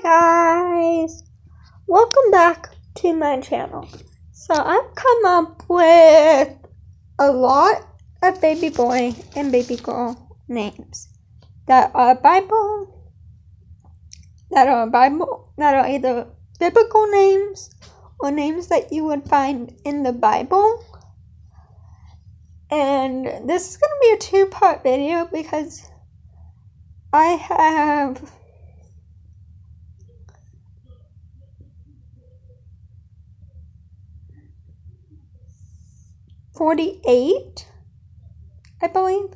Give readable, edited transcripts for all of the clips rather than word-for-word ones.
Hi guys, welcome back to my channel. So I've come up with a lot of baby boy and baby girl names that are either biblical names or names that you would find in the Bible. And this is going to be a two-part video because I have 48, I believe.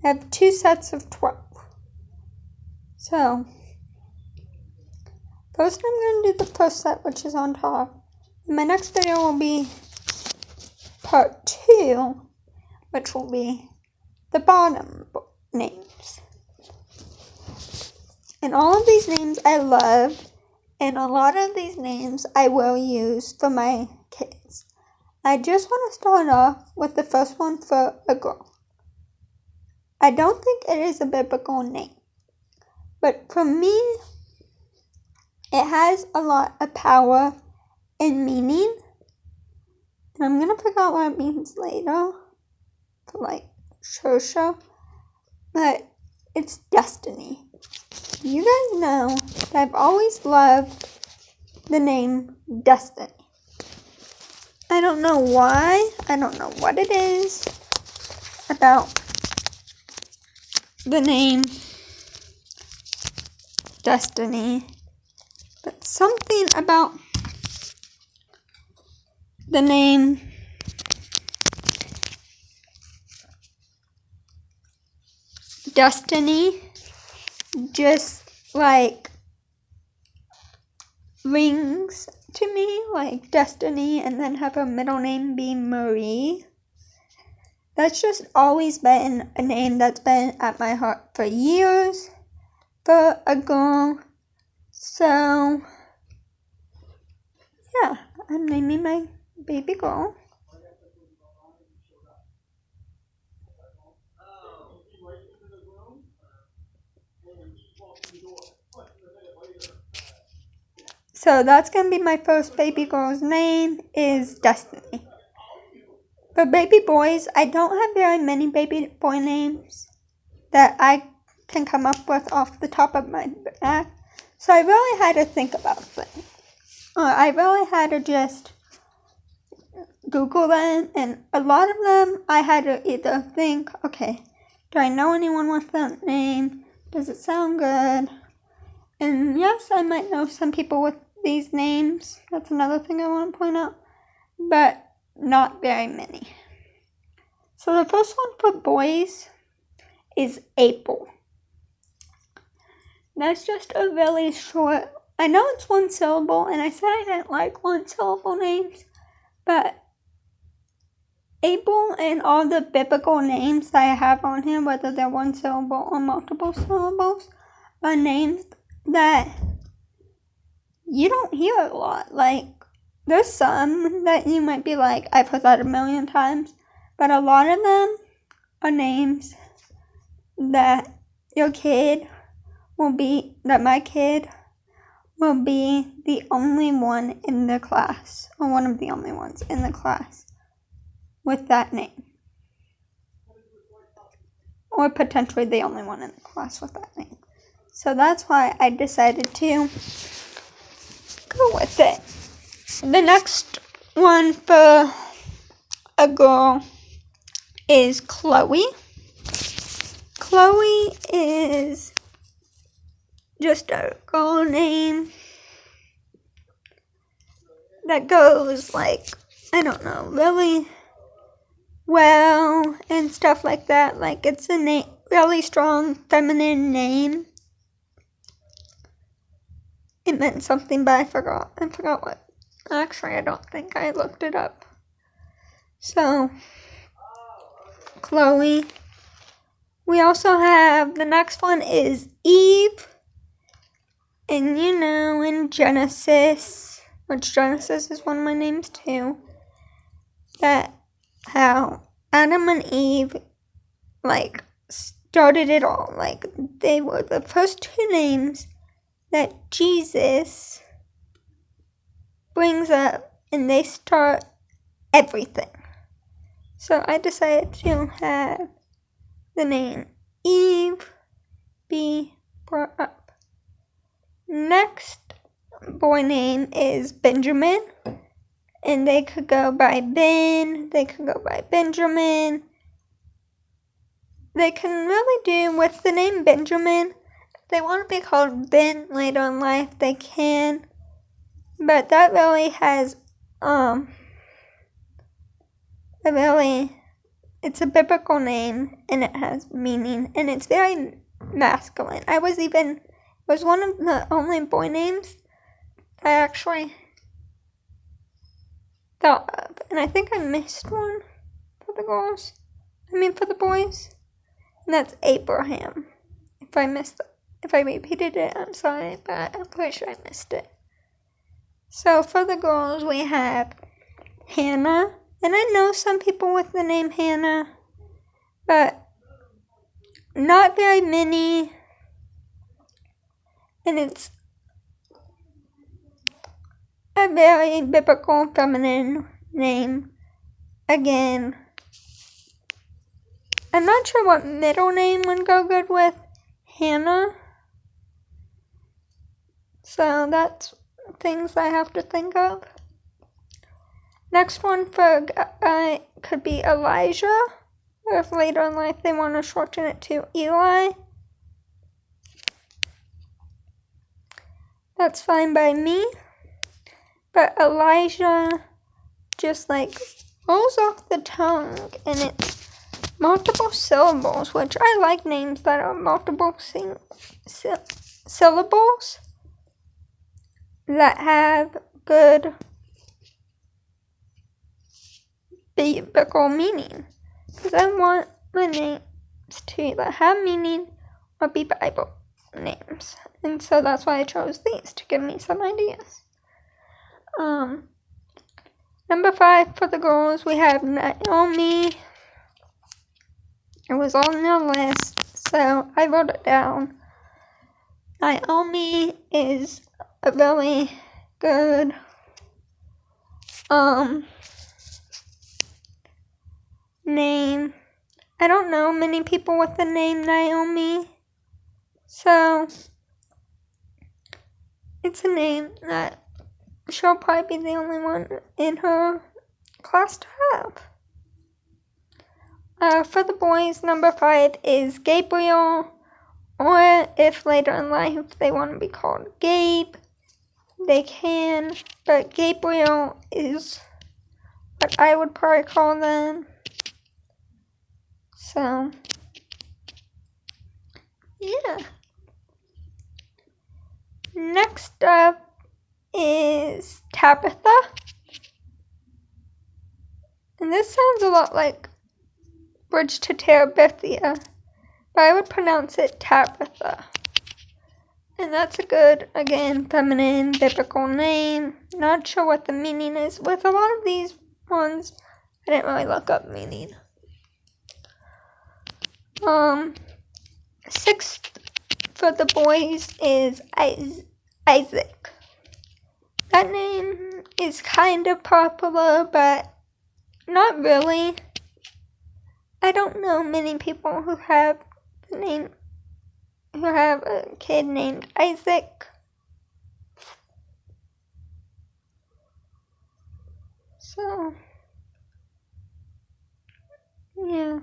I have two sets of 12. So, first I'm going to do the first set, which is on top. And my next video will be part 2, which will be the bottom names. And all of these names I love, and a lot of these names I will use for my kids. I just want to start off with the first one for a girl. I don't think it is a biblical name, but for me, it has a lot of power and meaning. And I'm going to figure out what it means later for show. But it's Destiny. You guys know that I've always loved the name Destiny. I don't know why. I don't know what it is about the name Destiny, but something about the name Destiny just rings to me like Destiny, and then have her middle name be Marie. That's just always been a name that's been at my heart for years for a girl. So yeah, I'm naming my baby girl. So that's going to be my first baby girl's name is Destiny. For baby boys, I don't have very many baby boy names that I can come up with off the top of my head. So I really had to think about things. I really had to just Google them, and a lot of them I had to either think, okay, do I know anyone with that name? Does it sound good? And yes, I might know some people with these names. That's another thing I want to point out. But not very many. So the first one for boys is April. That's just a really short, I know it's one syllable, and I said I didn't like one syllable names, but April and all the biblical names that I have on here, whether they're one syllable or multiple syllables, are names that you don't hear a lot. There's some that you might be like, I've heard that a million times, but a lot of them are names that my kid will be the only one in the class, or one of the only ones in the class with that name. Or potentially the only one in the class with that name. So that's why I decided to go with it. The next one for a girl is Chloe. Chloe is just a girl name that goes really well and stuff like that. It's a really strong feminine name. It meant something, but I forgot what. Actually, I don't think I looked it up. So, Chloe. We also have, the next one is Eve. And in Genesis, which Genesis is one of my names too, that how Adam and Eve, started it all. They were the first two names that Jesus brings up, and they start everything. So I decided to have the name Eve be brought up. Next boy name is Benjamin, and they could go by Ben, they could go by Benjamin. They can really do with the name Benjamin. If they want to be called Ben later in life, they can. But that really has, it's a biblical name, and it has meaning, and it's very masculine. It was one of the only boy names I actually thought of, and I think I missed one for the boys, and that's Abraham. If I repeated it, I'm sorry, but I'm pretty sure I missed it. So for the girls, we have Hannah, and I know some people with the name Hannah, but not very many, and it's a very biblical feminine name. Again, I'm not sure what middle name would go good with Hannah, so that's things I have to think of. Next one for could be Elijah, or if later in life they want to shorten it to Eli. That's fine by me. But Elijah just rolls off the tongue, and it's multiple syllables, which I like names that are multiple syllables that have good biblical meaning. Because I want my names to either have meaning or be Bible names. And so that's why I chose these, to give me some ideas. Number 5 for the girls, we have Naomi. It was on the list, so I wrote it down. Naomi is a really good name. I don't know many people with the name Naomi, so it's a name that she'll probably be the only one in her class to have. For the boys, number 5 is Gabriel, or if later in life they want to be called Gabe, they can, but Gabriel is what I would probably call them. So, yeah. Next up is Tabitha. And this sounds a lot like Bridge to Terabithia, but I would pronounce it Tabitha. And that's a good, again, feminine, biblical name. Not sure what the meaning is. With a lot of these ones, I didn't really look up meaning. 6th for the boys is Isaac. That name is kind of popular, but not really. I don't know many people who have a kid named Isaac. So, yeah.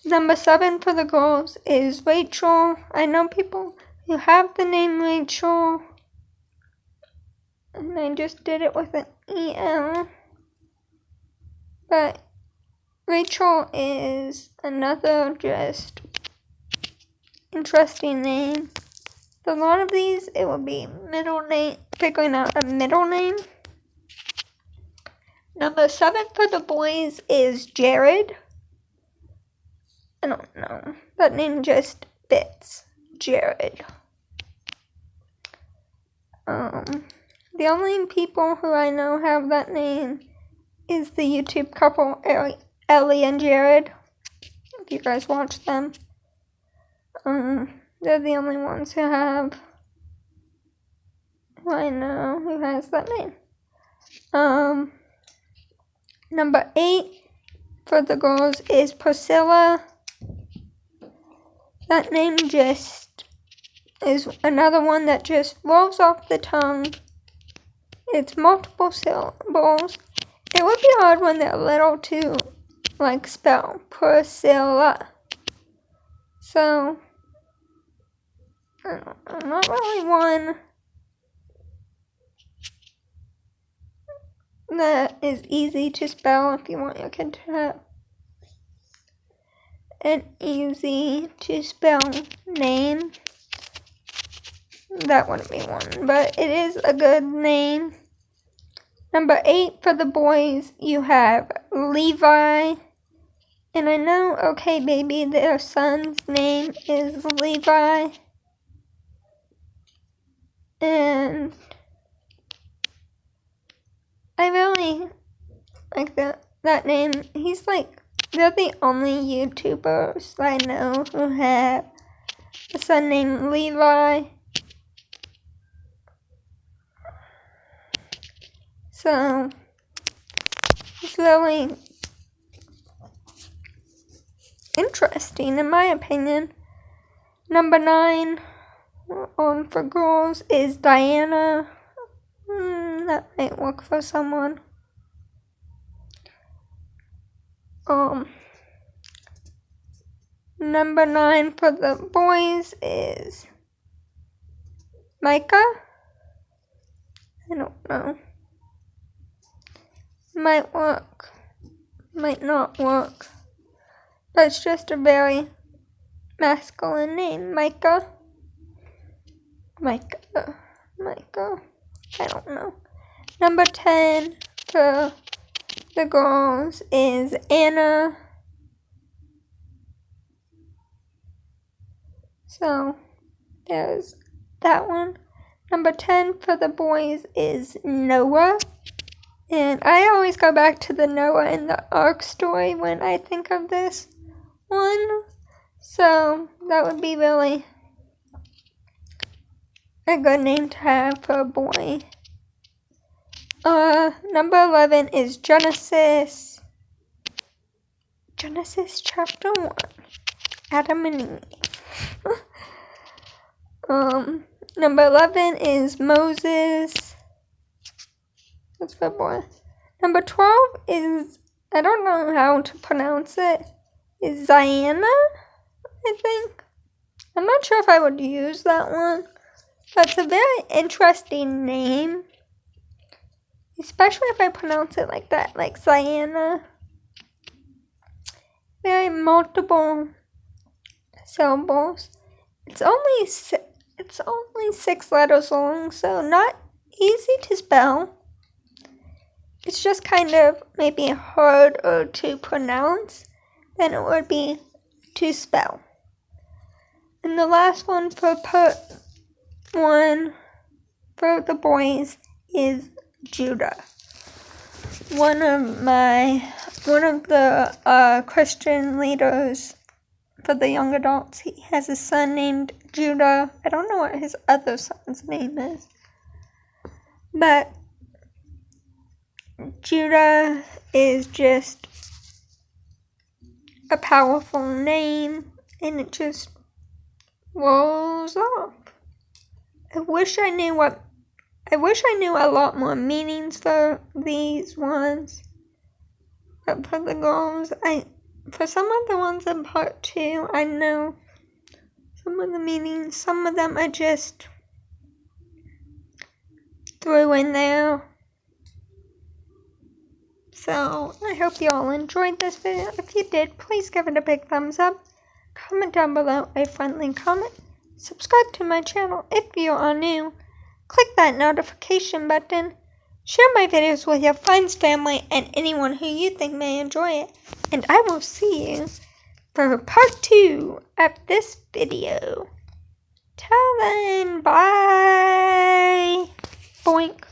Number 7 for the girls is Rachel. I know people who have the name Rachel, and I just did it with an E-L. But Rachel is another just interesting name. So a lot of these, it will be middle name, figuring out a middle name. Number 7 for the boys is Jared. I don't know. That name just fits. Jared. The only people who I know have that name is the YouTube couple, Ellie and Jared. think you guys watch them. They're the only ones who have, who I know who has that name. Number 8 for the girls is Priscilla. That name just is another one that just rolls off the tongue. It's multiple syllables. It would be hard when they're little to spell Priscilla. So I'm not really one that is easy to spell if you want your kid to have an easy to spell name. That wouldn't be one, but it is a good name. Number 8 for the boys, you have Levi. And I know, okay baby, their son's name is Levi. And I really like that name. He's they're the only YouTubers I know who have a son named Levi. So, it's really interesting in my opinion. Number 9 on for girls is Diana. That might work for someone. Number 9 for the boys is Micah. I don't know. Might work, might not work. But it's just a very masculine name. Micah. I don't know. Number 10 for the girls is Anna. So, there's that one. Number 10 for the boys is Noah. And I always go back to the Noah and the Ark story when I think of this one. So, that would be really a good name to have for a boy. Number 11 is Genesis. Genesis chapter 1. Adam and Eve. Number 11 is Moses. That's for a boy. Number 12 is, I don't know how to pronounce it, is Ziana, I think. I'm not sure if I would use that one. But it's a very interesting name. Especially if I pronounce it like that, like Ziana. Very multiple syllables. It's only 6 letters long, so not easy to spell. It's just kind of maybe harder to pronounce than it would be to spell. And the last one for part 1 for the boys is Judah. One of the Christian leaders for the young adults, he has a son named Judah. I don't know what his other son's name is, but Judah is just a powerful name, and it just rolls off. I wish I knew a lot more meanings for these ones. But for the girls, for some of the ones in part 2, I know some of the meanings. Some of them I just threw in there. So, I hope you all enjoyed this video. If you did, please give it a big thumbs up. Comment down below a friendly comment. Subscribe to my channel if you are new. Click that notification button. Share my videos with your friends, family, and anyone who you think may enjoy it. And I will see you for part 2 of this video. Till then, bye. Boink.